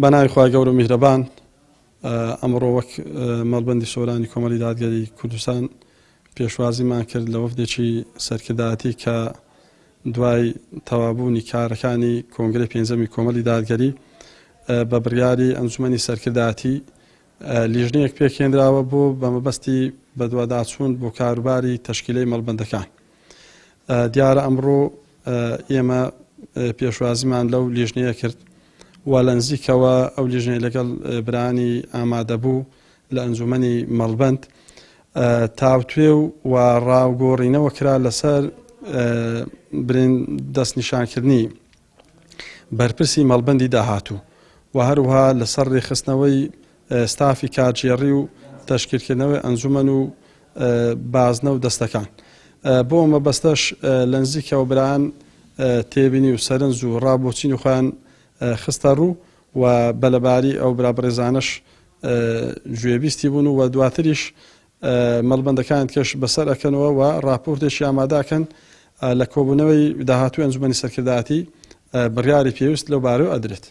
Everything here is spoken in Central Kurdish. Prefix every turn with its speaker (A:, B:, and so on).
A: بەناوی خوا گەورە و میهرەبان ئەمڕۆ وەک مەڵبەندی سۆرانی کۆمەڵی دادگەری کوردستان پێشوازیمان کرد لە وەفدێکی سەرکردایەتی کە دوای تەوابوونی کارەکانی کۆنگرەی پێنجەمی کۆمەڵی دادگەری بە بڕیاری ئەنجومەنی سەرکردایەتی لیژنەیەک پێکهێنراوە بۆ بە مەبەستی بەدواداچوون بۆ کاروباری تەشکیلەی مەڵبەندەکان. دیارە ئەمڕۆ ئێمە پێشوازیمان لەو لیژنەیە کرد و لە نزیکەوە ئەو لیژنەی لەگەڵ برانی ئامادەبوو لە ئەنجومەنی مەڵبەند تاوتوێ و ڕاوگۆڕینەوە کرا لەسەر دەستنیشانکردنی بەرپرسی مەڵبەندی داهاتوو و هەروەها لەسەر ڕێخستنەوەی ستافی کاتژێڕی و تەشکیلکردنەوەی ئەنجومەن و بازنە و دەستەکان. بۆ مەبەستەش لە نزیکەوە بران تێبینی و سەرنج و ڕابۆچین و خۆیان خستە ڕوو و بەلەباری ئەو برابڕێزانش گوێبیستی بوون و دواتریش مەڵبەندەکان کەش بەسەر ئەکەنەوە و راپۆرتێکی ئامادەکەن لە کۆبوونەوەی داهاتووی ئەنجومەنی سەرکردایەتی بڕیاری پێویست لەو بارەوە ئەدرێت.